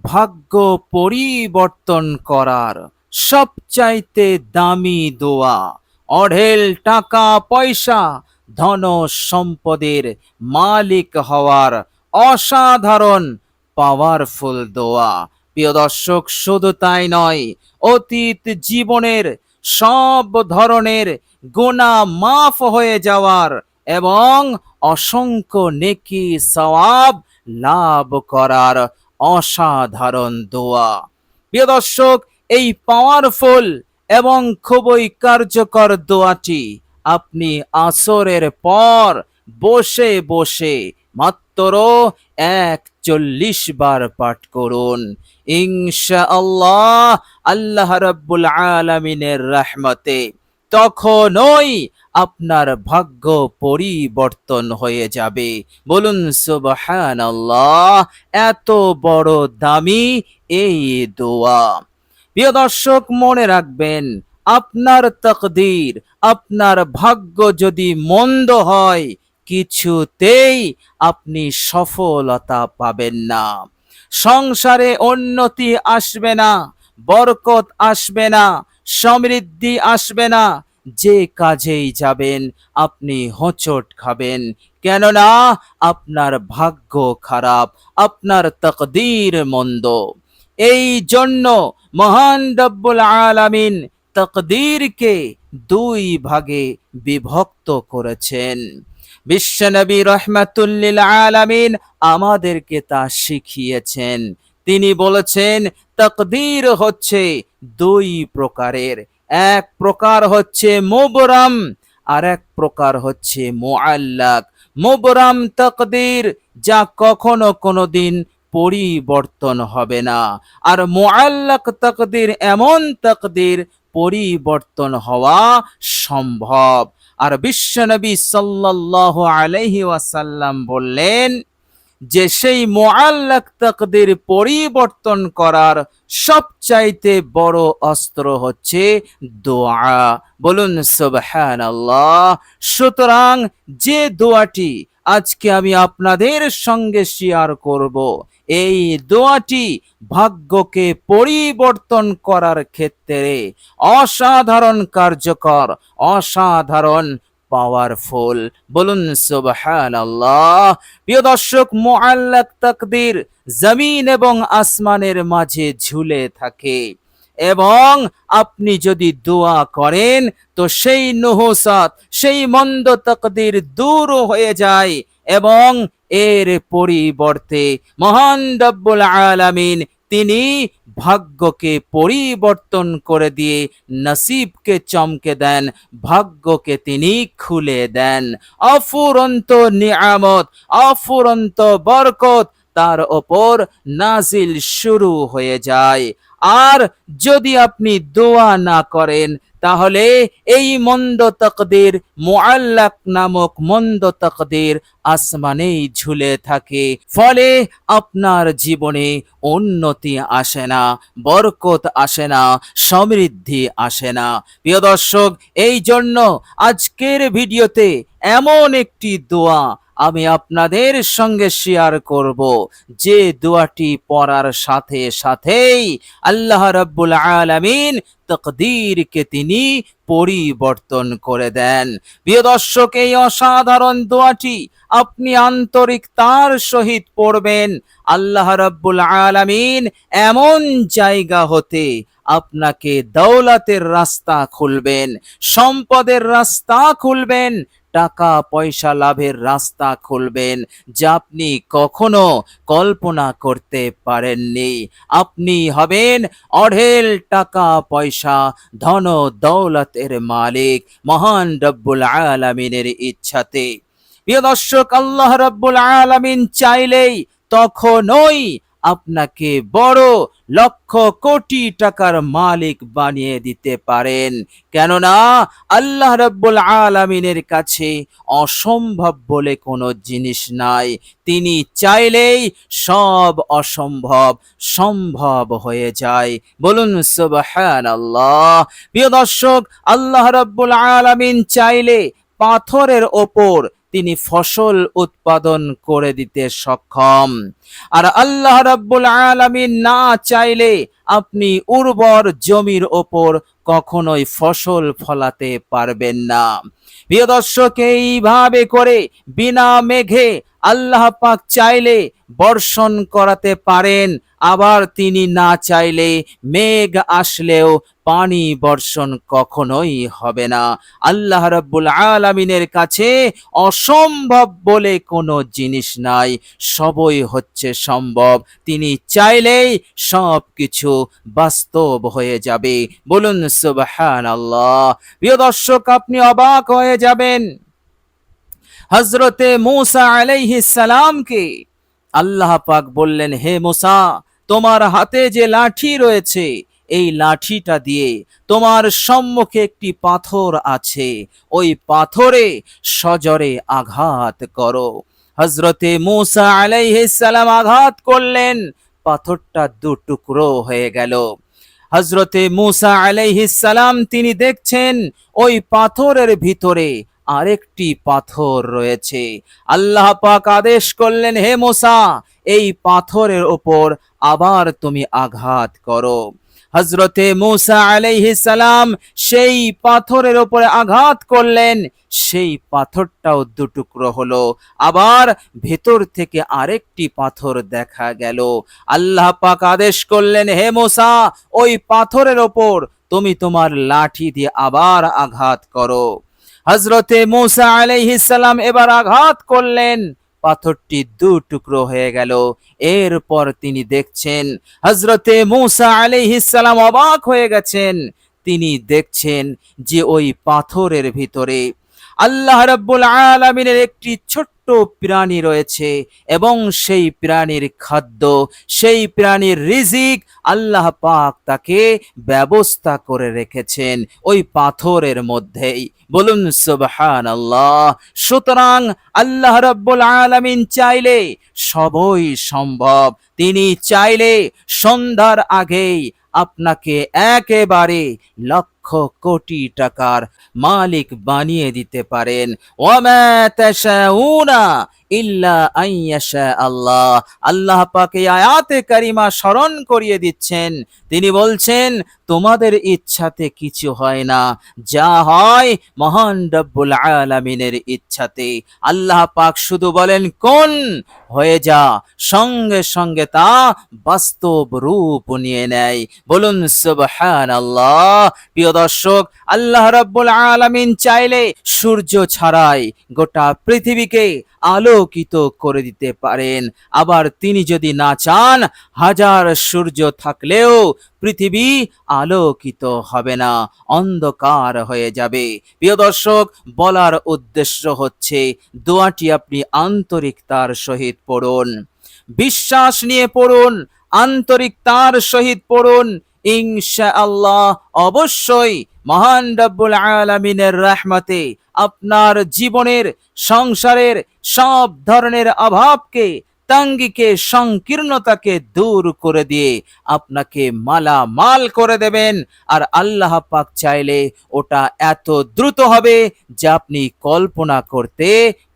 ভাগ্য পরিবর্তন করার সবচাইতে দামি দোয়া, অঢেল টাকা পয়সা ধন সম্পদের মালিক হওয়ার অসাধারণ পাওয়ারফুল দোয়া। প্রিয় দর্শক, শুধু তাই নয়, অতীত জীবনের সব ধরনের গুনাহ মাফ হয়ে যাওয়ার এবং অসংখ্য নেকি সওয়াব লাভ করার অসাধারণ দোয়া। প্রিয় দর্শক, এই পাওয়ারফুল এবং খুবই কার্যকর দোয়াটি আপনি আসরের পর বসে বসে মাত্র ৪১ বার পাঠ করুন। ইনশাআল্লাহ আল্লাহ রাব্বুল আলামিনের রহমতে তখনই আপনার ভাগ্য পরিবর্তন হয়ে যাবে। বলুন সুবহানাল্লাহ। এত বড় দামি এই দোয়া। প্রিয় দর্শক, মনে রাখবেন, আপনার তাকদীর, আপনার ভাগ্য যদি মন্দ হয়, কিছুতেই আপনি সফলতা পাবেন না। সংসারে উন্নতি আসবে না, বরকত আসবে না, সমৃদ্ধি আসবে না। যে কাজেই যাবেন আপনি হোঁচট খাবেন, কেননা আপনার ভাগ্য খারাপ, আপনার তাকদীর মন্দ। এই জন্য মহান রব্বুল আলামিন তাকদীরকে দুই ভাগে বিভক্ত করেছেন। বিশ্বনবী রহমাতুল্লিল আলামিন আমাদেরকে তা শিখিয়েছেন। তিনি বলেছেন, তাকদীর হচ্ছে দুই প্রকারের। এক প্রকার হচ্ছে মুবরাম, আর এক প্রকার হচ্ছে মুআল্লাক। মুবরাম তাকদীর, যা কখনো কোনোদিন পরিবর্তন হবে না। আর মুআল্লাক তাকদীর এমন তাকদীর পরিবর্তন হওয়া সম্ভব। আর বিশ্বনবী সাল্লাল্লাহু আলাইহি ওয়াসাল্লাম বললেন যে সেই মুআল্লাক তাকদীর পরিবর্তন করার সবচাইতে বড় অস্ত্র হচ্ছে দোয়া। বলুন সুবহানাল্লাহ। সুতরাং যে দোয়াটি আজকে আমি আপনাদের সঙ্গে শেয়ার করব, এই দোয়াটি ভাগ্যকে পরিবর্তন করার ক্ষেত্রে অসাধারণ কার্যকর, অসাধারণ পাওয়ারফুল। বলুন সুবহানাল্লাহ। প্রিয় দর্শক, মুআল্লাক তাকদীর জমিন এবং আসমানের মাঝে ঝুলে থাকে, এবং আপনি যদি দোয়া করেন তো সেই নুহুসাত, সেই মন্দ তাকদীর দূর হয়ে যায়, এবং এর পরিবর্তে মহান রব্বুল আলামিন তিনি ভাগ্যকে পরিবর্তন করে দিয়ে নসিবকে চমকে দেন, ভাগ্যকে তিনি খুলে দেন। অফুরন্ত নিয়ামত, অফুরন্ত বরকত তার ওপর নাজিল শুরু হয়ে যায়। আর যদি আপনি দোয়া না করেন, তাহলে এই মন্দ তাকদীর, মুআল্লাক নামক মন্দ তাকদীর আসমানেই ঝুলে থাকে। ফলে আপনার জীবনে উন্নতি আসে না, বরকত আসে না, সমৃদ্ধি আসে না। প্রিয় দর্শক, এই জন্য আজকের ভিডিওতে এমন একটি দোয়া আমি আপনাদের সঙ্গে শেয়ার করব, যে দোয়াটি পড়ার সাথে সাথেই আল্লাহ রাব্বুল আলামিন তাকদীরকে তিনি পরিবর্তন করে দেন। প্রিয় দর্শক, এই অসাধারণ দোয়াটি আপনি আন্তরিকতার সহিত পড়বেন। আল্লাহ রাব্বুল আলামিন এমন জায়গা হতে আপনাকে দৌলতের রাস্তা খুলবেন, সম্পদের রাস্তা খুলবেন, টাকা পয়সা লাভের রাস্তা খুলবেন, যা আপনি কখনো কল্পনা করতে পারেননি। আপনি হবেন অঢেল টাকা পয়সা, ধন দৌলতের মালিক মহান রব্বুল আলামিনের ইচ্ছাতে। প্রিয় দর্শক, আল্লাহ রাব্বুল আলামিন চাইলেই তখনই আপনাকে বড় লক্ষ কোটি টাকার মালিক বানিয়ে দিতে পারেন, কেননা আল্লাহ রাব্বুল আলামিনের কাছে অসম্ভব বলে কোনো জিনিস নাই। তিনি চাইলেই সব অসম্ভব সম্ভব হয়ে যায়। বলুন সুবহানাল্লাহ। প্রিয় দর্শক, আল্লাহ রাব্বুল আলামিন চাইলে পাথরের ওপর তিনি ফসল উৎপাদন করে দিতে সক্ষম। আর আল্লাহ রাব্বুল আলামিন না চাইলে আপনি উর্বর জমির ওপর কখনোই ফসল ফলাতে পারবেন না। প্রিয় দর্শক, এইভাবে করে বিনা মেঘে আল্লাহ পাক চাইলে বর্ষণ করাতে পারেন, আবার তিনি না চাইলে মেঘ আসলেও পানি বর্ষণ কখনোই হবে না। আল্লাহ রাব্বুল আলামিনের কাছে অসম্ভব বলে কোনো জিনিস নাই, সবই হচ্ছে সম্ভব। তিনি চাইলেই সবকিছু বাস্তব হয়ে যাবে। বলুন সুবহানাল্লাহ। প্রিয় দর্শক, আপনি অবাক হয়ে যাবেন, হযরতে মূসা আলাইহিস সালামকে আল্লাহ পাক বললেন, হে মূসা, তোমার হাতে যে লাঠি রয়েছে, এই লাঠিটা দিয়ে তোমার সম্মুখে একটি পাথর আছে, ওই পাথরে সজরে আঘাত করো। হযরতে মূসা আলাইহিস সালাম আঘাত করলেন, পাথরটা দুটুকরো হয়ে গেল। হযরতে মূসা আলাইহিস সালাম তিনি দেখছেন ওই পাথরের ভিতরে আরেকটি পাথর রয়েছে। আল্লাহ পাক আদেশ করলেন, হে মূসা, এই পাথরের ওপর আবার তুমি আঘাত করো। হযরতে মূসা আলাইহিস সালাম সেই পাথরের উপরে আঘাত করলেন, সেই পাথরটাও দুটুকরো হলো। আবার ভেতর থেকে আরেকটি পাথর দেখা গেল। আল্লাহ পাক আদেশ করলেন, হে মূসা, ওই পাথরের ওপর তুমি তোমার লাঠি দিয়ে আবার আঘাত করো। হযরতে মূসা আলাইহিস সালাম এবার আঘাত করলেন, পাথরটি দুটুকরো হয়ে গেল। এরপর তিনি দেখছেন, হযরতে মূসা আলাইহিস সালাম অবাক হয়ে গেছেন। তিনি দেখছেন যে ওই পাথরের ভিতরে আল্লাহ রাব্বুল আলামিনের একটি ছোট্ট প্রাণী রয়েছে, এবং সেই প্রাণীর খাদ্য, সেই প্রাণীর রিজিক আল্লাহ পাক তাকে ব্যবস্থা করে রেখেছেন ওই পাথরের মধ্যেই। বলুন সুবহানাল্লাহ। সুতরাং আল্লাহ রাব্বুল আলামিন চাইলে সবই সম্ভব। তিনি চাইলে সন্ধ্যার আগেই আপনাকে একেবারে লক্ষ কোটি টাকার মালিক বানিয়ে দিতে পারেন। ওয়ামা তাশাউনা ইল্লা আইয়াশা আল্লাহ। আল্লাহ পাক এই আয়াতে কারিমা স্মরণ করিয়ে দিচ্ছেন। তিনি বলছেন, তোমাদের ইচ্ছাতে কিছু হয় না, যা হয় মহান রব্বুল আলামিনের ইচ্ছাতে। আল্লাহ পাক শুধু বলেন কোন, হয়ে যা, সঙ্গে সঙ্গে তা বাস্তব রূপ নিয়ে নেয়। বলুন সুবহানাল্লাহ। প্রিয় দর্শক, আল্লাহ রাব্বুল আলামিন চাইলে সূর্য ছাড়াই গোটা পৃথিবীকে আলোকিত করে দিতে পারেন। আবার তিনি যদি না চান, হাজার সূর্য থাকলেও পৃথিবী আলোকিত হবে না, অন্ধকার হয়ে যাবে। প্রিয় দর্শক, বলার উদ্দেশ্য হচ্ছে দোয়াটি আপনি আন্তরিকতার সহিত পড়ুন, বিশ্বাস নিয়ে পড়ুন, আন্তরিকতার সহিত পড়ুন। ইনশাআল্লাহ অবশ্যই মহান রব্বুল আলামিনের রহমতে আপনার জীবনের, সংসারের সব ধরনের অভাবকে, তাঙ্গিকে, সংকীর্ণতাকে দূর করে দিয়ে আপনাকে মালামাল করে দেবেন। আর আল্লাহ পাক চাইলে ওটা এত দ্রুত হবে যে আপনি কল্পনা করতে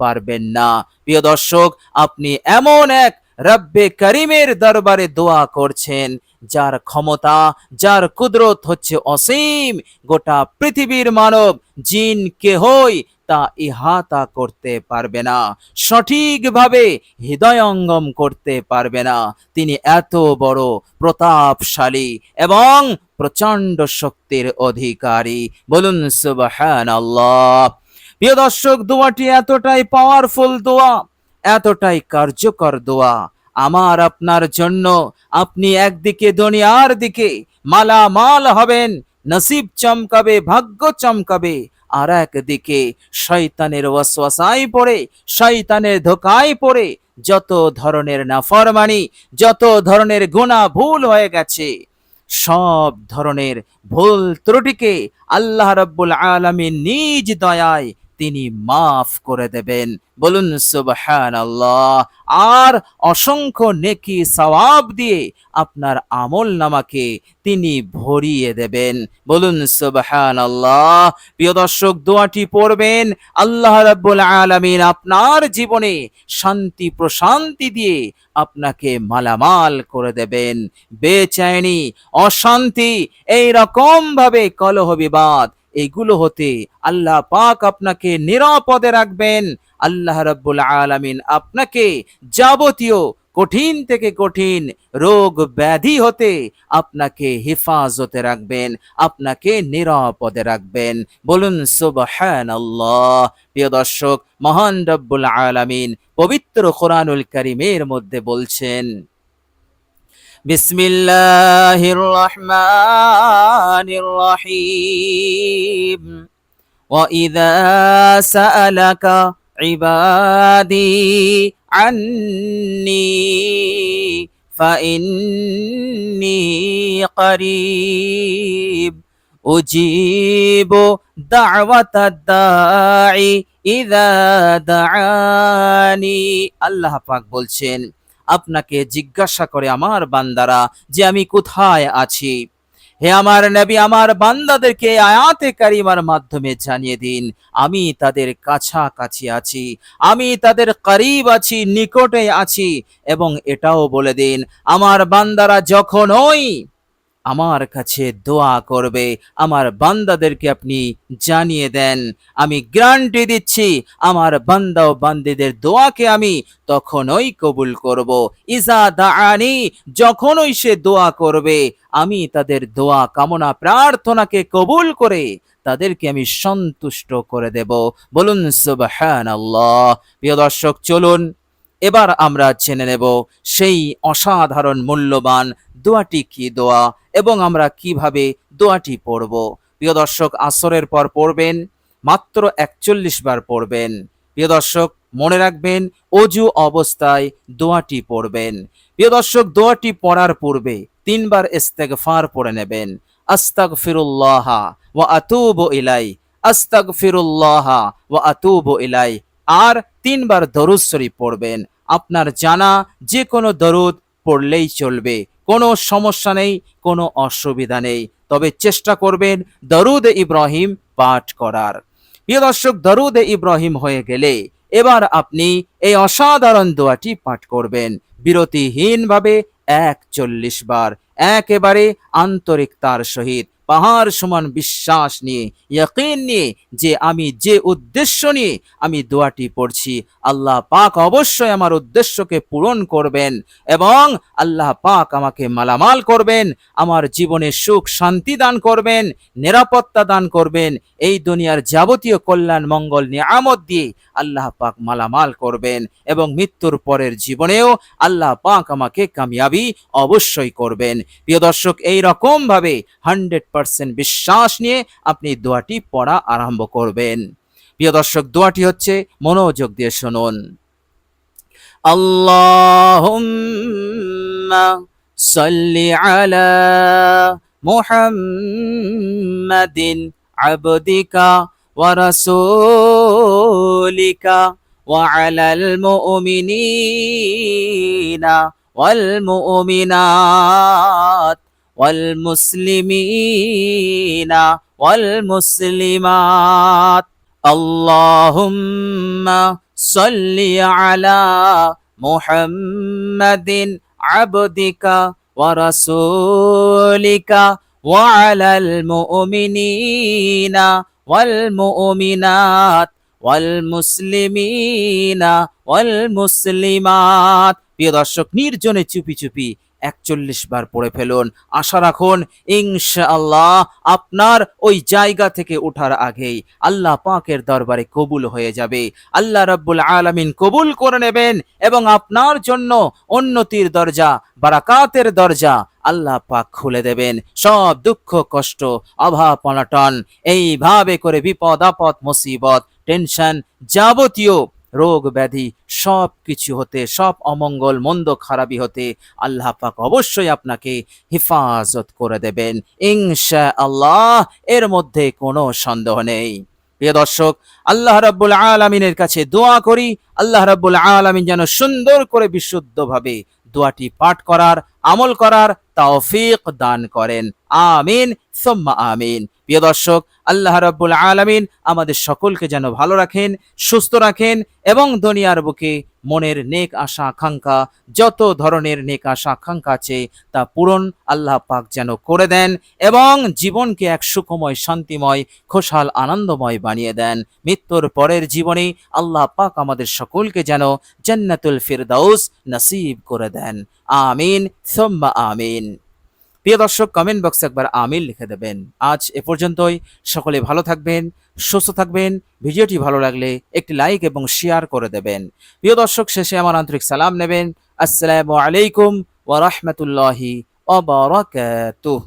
পারবেন না। প্রিয় দর্শক, আপনি এমন এক রব্বে করিমের দরবারে দোয়া করছেন, যার ক্ষমতা, যার কুদরত হচ্ছে অসীম। গোটা পৃথিবীর মানব জিন কেহই তা ইহাতা করতে পারবে না, সঠিকভাবে হৃদয়ঙ্গম করতে পারবে না। তিনি এত বড় প্রতাপশালী এবং প্রচন্ড শক্তির অধিকারী। বলুন সুবহানাল্লাহ। প্রিয় দর্শক, দোয়াটি এতটাই পাওয়ারফুল দোয়া, এতটাই কার্যকর দোয়া আমার আপনার জন্য। আপনি একদিকে দুনিয়ার দিকে মালামাল হবেন, নসিব চমকাবে, ভাগ্য চমকাবে, আর একদিকে শয়তানের ওয়াসওয়াসায় পড়ে, শয়তানের ধোকায় পড়ে যত ধরনের নাফরমানি, যত ধরনের গুনাহ ভুল হয়ে গেছে, সব ধরনের ভুল ত্রুটিকে আল্লাহ রাব্বুল আলামিন নিজ দয়ায় তিনি মাফ করে দেবেন। বলুন সুবহানাল্লাহ। আর অসংখ্য নেকি সওয়াব দিয়ে আপনার আমল নামাকে তিনি ভরিয়ে দেবেন। বলুন সুবহানাল্লাহ। প্রিয় দর্শক, দোয়াটি পড়বেন, আল্লাহ রাব্বুল আলামিন আপনার জীবনে শান্তি প্রশান্তি দিয়ে আপনাকে মালামাল করে দেবেন। বেচैनी, অশান্তি, এই রকম ভাবে কলহ বিবাদ এগুলো হতে আল্লাহ পাক আপনাকে নিরাপদে রাখবেন। আল্লাহ রাব্বুল আলামিন আপনাকে যাবতীয় কঠিন থেকে কঠিন রোগ ব্যাধি হতে আপনাকে হেফাজতে রাখবেন, আপনাকে নিরাপদে রাখবেন। বলুন সুবহানাল্লাহ। প্রিয় দর্শক, মহান রব্বুল আলামিন পবিত্র কোরআনুল কারীমের মধ্যে বলছেন, বিসমিল্লাহির রহমানির রহিম, وَإِذَا سَأَلَكَ عِبَادِي عَنِّي فَإِنِّي قَرِيبٌ أُجِيبُ دَعْوَةَ الدَّاعِ إِذَا دَعَانِي। আল্লাহ পাক বলছেন, আপনাকে জিজ্ঞাসা করে আমার বান্দারা যে আমি কোথায় আছি। হে আমার নবী, আমার বান্দাদেরকে আয়াতে কারিমার মাধ্যমে জানিয়ে দিন আমি তাদের কাছাকাছি আছি, আমি তাদের করিব আছি, নিকটে আছি। এবং এটাও বলে দিন আমার বান্দারা যখনই আমার কাছে দোয়া করবে, আমার বান্দাদেরকে আপনি জানিয়ে দেন, আমি গ্যারান্টি দিচ্ছি আমার বান্দা ও বান্দীদের দোয়াকে আমি তখনই কবুল করব। ইজা দাআনি, যখনই সে দোয়া করবে আমি তাদের দোয়া কামনা প্রার্থনাকে কবুল করে তাদেরকে আমি সন্তুষ্ট করে দেব। বলুন সুবহানাল্লাহ। প্রিয় দর্শক, চলুন এবার আমরা জেনে নেব সেই অসাধারণ মূল্যবান দোয়াটি কি দোয়া এবং আমরা কিভাবে দোয়াটি পড়ব। প্রিয় দর্শক, আসরের পর পড়বেন, মাত্র 41 বার পড়বেন। প্রিয় দর্শক, মনে রাখবেন অজু অবস্থায় দোয়াটি পড়বেন। প্রিয় দর্শক, দোয়াটি পড়ার পূর্বে 3 বার ইস্তেগফার পড়ে নেবেন। আস্তাগফিরুল্লাহ ওয়া আতুবু ইলাই, আস্তাগফিরুল্লাহ ওয়া আতুবু ইলাই। আর 3 বার দরুদ শরীফ পড়বেন। আপনার জানা যে কোনো দরুদ পড়লেই চলবে, কোনো সমস্যা নেই, কোনো অসুবিধা নেই, তবে চেষ্টা করবেন দরুদ ইব্রাহিম পাঠ করার। প্রিয় দর্শক, দরুদ ইব্রাহিম হয়ে গেলে এবার আপনি এই অসাধারণ দোয়াটি পাঠ করবেন বিরতিহীনভাবে 41 বার, একেবারে আন্তরিকতার সহিত, পাহাড় সমান বিশ্বাস নিয়ে, ইয়াকিন নিয়ে যে আমি যে উদ্দেশ্য নিয়ে আমি দোয়াটি পড়ছি আল্লাহ পাক অবশ্যই আমার উদ্দেশ্যকে পূরণ করবেন এবং আল্লাহ পাক আমাকে মালামাল করবেন, আমার জীবনে সুখ শান্তি দান করবেন, নিরাপত্তা দান করবেন, এই দুনিয়ার যাবতীয় কল্যাণ মঙ্গল নিয়ামত দিয়ে আল্লাহ পাক মালামাল করবেন এবং মৃত্যুর পরের জীবনেও আল্লাহ পাক আমাকে কামিয়াবি অবশ্যই করবেন। প্রিয় দর্শক, এই রকম ভাবে 100% বিশ্বাস নিয়ে আপনি দোয়াটি পড়া আরম্ভ করবেন। প্রিয় দর্শক, দোয়াটি হচ্ছে, মনোযোগ দিয়ে শুনুন। আল্লাহুম্মা সাল্লি আলা মুহাম্মাদিন আবদিকা ওয়া রাসূলিকা ওয়া আলাল মুমিনিনা ওয়াল মুমিনাত ওয়াল মুসলিমিনা ওয়াল মুসলিমাত। আল্লাহুম্মা সাল্লি আলা মুহাম্মাদিন আবদিকা ওয়া রাসূলিকা ওয়া আলাল মুমিনিনা ওয়াল মুমিনাত ওয়াল মুসলিমিনা ওয়াল মুসলিমাত। প্রিয় দর্শক, নির্জনে চুপি চুপি 41 বার পড়ে ফেলুন। আশা রাখুন ইনশাআল্লাহ আপনার ওই জায়গা থেকে ওঠার আগেই আল্লাহ পাকের দরবারে কবুল হয়ে যাবে। আল্লাহ রাব্বুল আলামিন কবুল করে নেবেন এবং আপনার জন্য উন্নতির দরজা, বারাকাতের দরজা আল্লাহ পাক খুলে দেবেন। সব দুঃখ কষ্ট অভাব অনটন এইভাবে করে বিপদ আপদ মুসিবত টেনশন যাবতীয় রোগ ব্যাধি সব কিছু হতে, সব অমঙ্গল মন্দ খারাপি হতে আল্লাহ পাক অবশ্যই আপনাকে হেফাজত করে দেবেন ইনশাআল্লাহ, এর মধ্যে কোনো সন্দেহ নেই। প্রিয় দর্শক, আল্লাহ রাব্বুল আলামিনের কাছে দোয়া করি, আল্লাহ রাব্বুল আলামিন যেন সুন্দর করে বিশুদ্ধভাবে দোয়াটি পাঠ করার, আমল করার তৌফিক দান করেন। আমিন সুম্মা আমিন। প্রিয় দর্শক, আল্লাহ রাব্বুল আলামিন আমাদের সকলকে যেন ভালো রাখেন, সুস্থ রাখেন এবং দুনিয়ার বুকে মনের নেক আশা আকাঙ্ক্ষা, যত ধরনের নেক আশা আকাঙ্ক্ষা আছে তা পূরণ আল্লাহ পাক যেন করে দেন এবং জীবনকে এক সুখময়, শান্তিময়, খোশহাল, আনন্দময় বানিয়ে দেন। মৃত্যুর পরের জীবনে আল্লাহ পাক আমাদের সকলকে যেন জান্নাতুল ফিরদাউস নসিব করে দেন। আমিন সুম্মা আমিন। প্রিয় দর্শক, কমেন্ট বক্সে একবার আমিন লিখে দেবেন। আজ এ পর্যন্তই। সকলে ভালো থাকবেন, সুস্থ থাকবেন। ভিডিওটি ভালো লাগলে একটি লাইক এবং শেয়ার করে দেবেন। প্রিয় দর্শক, শেষে আমার আন্তরিক সালাম নেবেন। আসসালামু আলাইকুম ওয়া রাহমাতুল্লাহি ওয়া বারাকাতুহু।